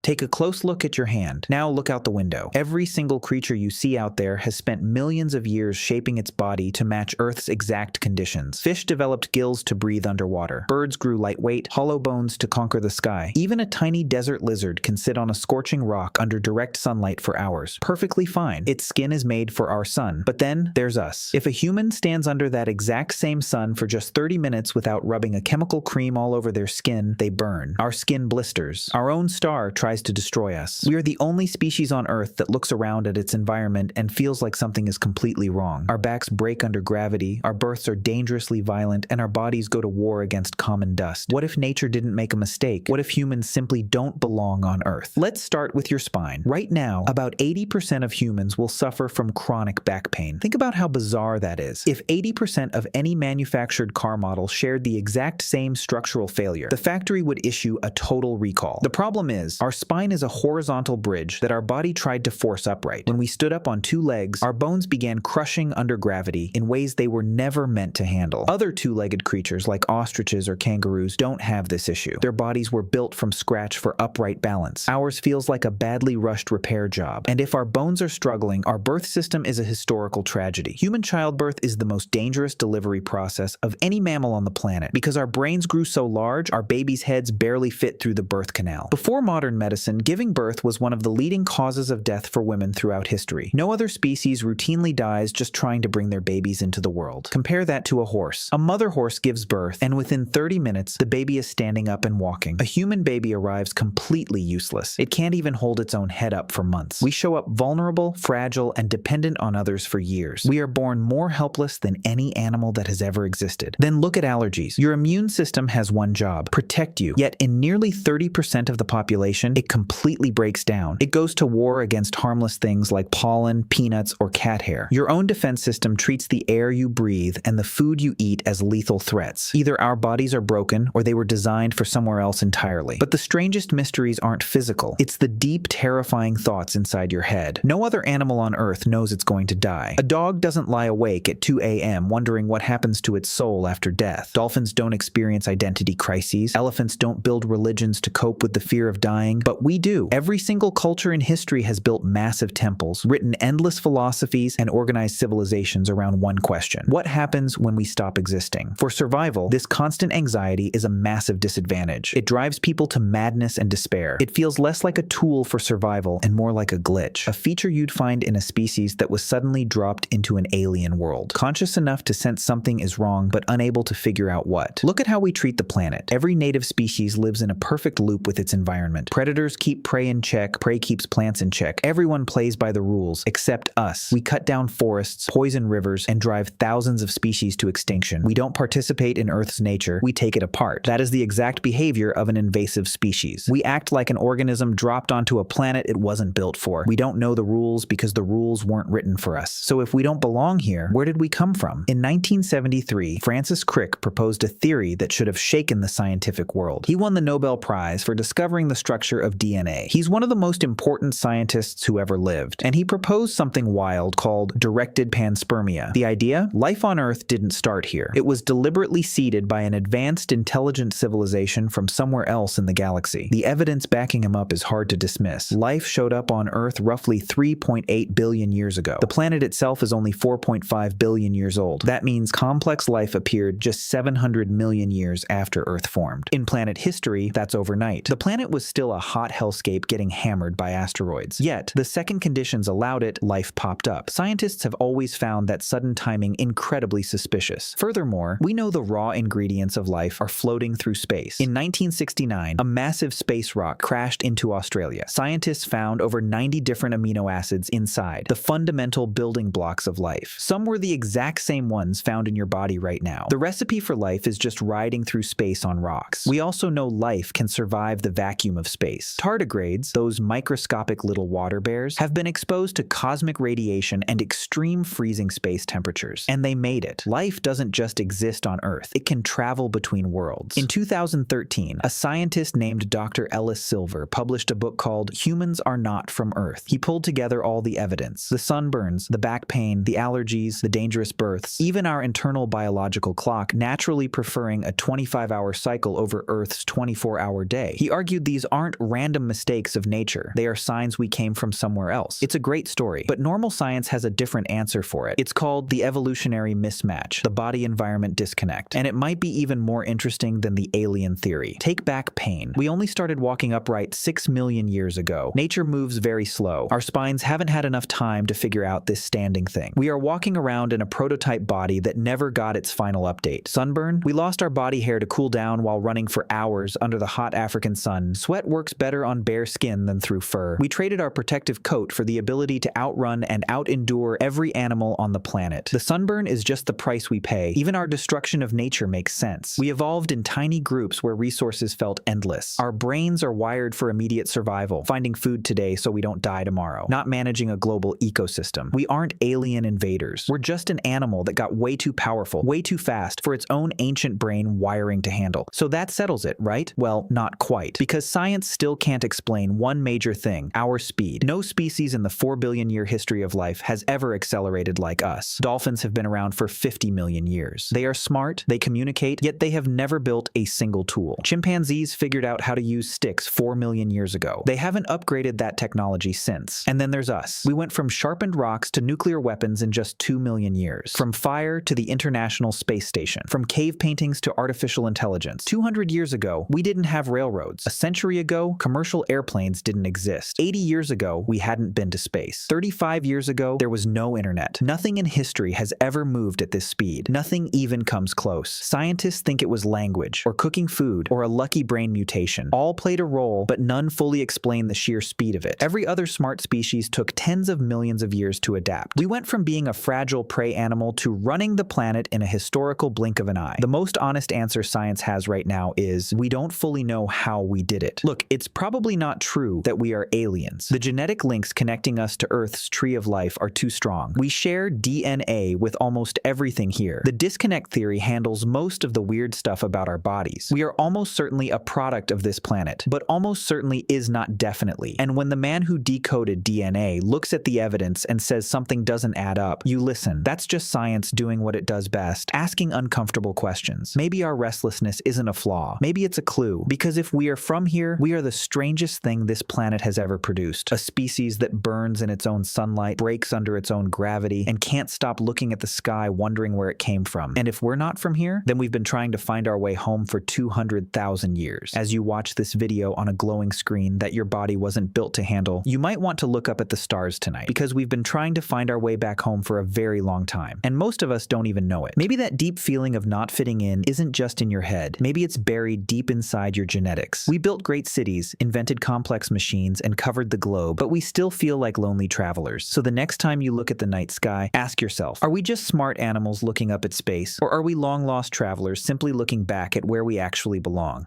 Take a close look at your hand. Now look out the window. Every single creature you see out there has spent millions of years shaping its body to match Earth's exact conditions. Fish developed gills to breathe underwater. Birds grew lightweight, hollow bones to conquer the sky. Even a tiny desert lizard can sit on a scorching rock under direct sunlight for hours. Perfectly fine. Its skin is made for our sun. But then there's us. If a human stands under that exact same sun for just 30 minutes without rubbing a chemical cream all over their skin, they burn. Our skin blisters. Our own star tries to destroy us. We are the only species on Earth that looks around at its environment and feels like something is completely wrong. Our backs break under gravity, our births are dangerously violent, and our bodies go to war against common dust. What if nature didn't make a mistake? What if humans simply don't belong on Earth? Let's start with your spine. Right now, about 80% of humans will suffer from chronic back pain. Think about how bizarre that is. If 80% of any manufactured car model shared the exact same structural failure, the factory would issue a total recall. The problem is, our spine is a horizontal bridge that our body tried to force upright. When we stood up on two legs, our bones began crushing under gravity in ways they were never meant to handle. Other two-legged creatures like ostriches or kangaroos don't have this issue. Their bodies were built from scratch for upright balance. Ours feels like a badly rushed repair job. And if our bones are struggling, our birth system is a historical tragedy. Human childbirth is the most dangerous delivery process of any mammal on the planet. Because our brains grew so large, our babies' heads barely fit through the birth canal. Before modern medicine, giving birth was one of the leading causes of death for women throughout history. No other species routinely dies just trying to bring their babies into the world. Compare that to a horse. A mother horse gives birth, and within 30 minutes, the baby is standing up and walking. A human baby arrives completely useless. It can't even hold its own head up for months. We show up vulnerable, fragile, and dependent on others for years. We are born more helpless than any animal that has ever existed. Then look at allergies. Your immune system has one job: protect you. Yet in nearly 30% of the population, it completely breaks down. It goes to war against harmless things like pollen, peanuts, or cat hair. Your own defense system treats the air you breathe and the food you eat as lethal threats. Either our bodies are broken or they were designed for somewhere else entirely. But the strangest mysteries aren't physical. It's the deep, terrifying thoughts inside your head. No other animal on Earth knows it's going to die. A dog doesn't lie awake at 2 a.m. wondering what happens to its soul after death. Dolphins don't experience identity crises. Elephants don't build religions to cope with the fear of dying. But we do. Every single culture in history has built massive temples, written endless philosophies, and organized civilizations around one question: what happens when we stop existing? For survival, this constant anxiety is a massive disadvantage. It drives people to madness and despair. It feels less like a tool for survival and more like a glitch, a feature you'd find in a species that was suddenly dropped into an alien world, conscious enough to sense something is wrong but unable to figure out what. Look at how we treat the planet. Every native species lives in a perfect loop with its environment. Predators keep prey in check, prey keeps plants in check. Everyone plays by the rules, except us. We cut down forests, poison rivers, and drive thousands of species to extinction. We don't participate in Earth's nature, we take it apart. That is the exact behavior of an invasive species. We act like an organism dropped onto a planet it wasn't built for. We don't know the rules because the rules weren't written for us. So if we don't belong here, where did we come from? In 1973, Francis Crick proposed a theory that should have shaken the scientific world. He won the Nobel Prize for discovering the structure of DNA. He's one of the most important scientists who ever lived, and he proposed something wild called directed panspermia. The idea? Life on Earth didn't start here. It was deliberately seeded by an advanced, intelligent civilization from somewhere else in the galaxy. The evidence backing him up is hard to dismiss. Life showed up on Earth roughly 3.8 billion years ago. The planet itself is only 4.5 billion years old. That means complex life appeared just 700 million years after Earth formed. In planet history, that's overnight. The planet was still a hot hellscape getting hammered by asteroids. Yet, the second conditions allowed it, life popped up. Scientists have always found that sudden timing incredibly suspicious. Furthermore, we know the raw ingredients of life are floating through space. In 1969, a massive space rock crashed into Australia. Scientists found over 90 different amino acids inside, the fundamental building blocks of life. Some were the exact same ones found in your body right now. The recipe for life is just riding through space on rocks. We also know life can survive the vacuum of space. Tardigrades, those microscopic little water bears, have been exposed to cosmic radiation and extreme freezing space temperatures. And they made it. Life doesn't just exist on Earth. It can travel between worlds. In 2013, a scientist named Dr. Ellis published a book called Humans Are Not From Earth. He pulled together all the evidence: the sunburns, the back pain, the allergies, the dangerous births, even our internal biological clock naturally preferring a 25-hour cycle over Earth's 24-hour day. He argued these aren't random mistakes of nature. They are signs we came from somewhere else. It's a great story, but normal science has a different answer for it. It's called the evolutionary mismatch, the body-environment disconnect, and it might be even more interesting than the alien theory. Take back pain. We only started walking upright 6 million years ago. Nature moves very slow. Our spines haven't had enough time to figure out this standing thing. We are walking around in a prototype body that never got its final update. Sunburn? We lost our body hair to cool down while running for hours under the hot African sun. Sweat works better on bare skin than through fur. We traded our protective coat for the ability to outrun and out-endure every animal on the planet. The sunburn is just the price we pay. Even our destruction of nature makes sense. We evolved in tiny groups where resources felt endless. Our brains are wired for immediate survival, finding food today so we don't die tomorrow, not managing a global ecosystem. We aren't alien invaders. We're just an animal that got way too powerful, way too fast for its own ancient brain wiring to handle. So that settles it, right? Well, not quite, because science still can't explain one major thing: our speed. No species in the 4 billion year history of life has ever accelerated like us. Dolphins have been around for 50 million years. They are smart, they communicate, yet they have never built a single tool. Chimpanzees figured out how to use sticks 4 million years ago. They haven't upgraded that technology since. And then there's us. We went from sharpened rocks to nuclear weapons in just 2 million years. From fire to the International Space Station. From cave paintings to artificial intelligence. 200 years ago, we didn't have railroads. A century ago, commercial airplanes didn't exist. 80 years ago, we hadn't been to space. 35 years ago, there was no internet. Nothing in history has ever moved at this speed. Nothing even comes close. Scientists think it was language, or cooking food, or a lucky brain mutation. All played a role, but none fully explain the sheer speed of it. Every other smart species took tens of millions of years to adapt. We went from being a fragile prey animal to running the planet in a historical blink of an eye. The most honest answer science has right now is, we don't fully know how we did it. Look, it's probably not true that we are aliens. The genetic links connecting us to Earth's tree of life are too strong. We share DNA with almost everything here. The disconnect theory handles most of the weird stuff about our bodies. We are almost certainly a product of this planet, but almost certainly is not definitely. And when the man who decoded DNA looks at the evidence and says something doesn't add up, you listen. That's just science doing what it does best, asking uncomfortable questions. Maybe our restlessness isn't a flaw. Maybe it's a clue. Because if we are from here, we are the strangest thing this planet has ever produced. A species that burns in its own sunlight, breaks under its own gravity, and can't stop looking at the sky wondering where it came from. And if we're not from here, then we've been trying to find our way home for 200,000 years. As you watch this video on a glowing screen that your body wasn't built to handle, you might want to look up at the stars tonight, because we've been trying to find our way back home for a very long time. And most of us don't even know it. Maybe that deep feeling of not fitting in isn't just in your head. Maybe it's buried deep inside your genetics. We built great cities, invented complex machines, and covered the globe, but we still feel like lonely travelers. So the next time you look at the night sky, ask yourself, are we just smart animals looking up at space, or are we long-lost travelers simply looking back at where we actually belong?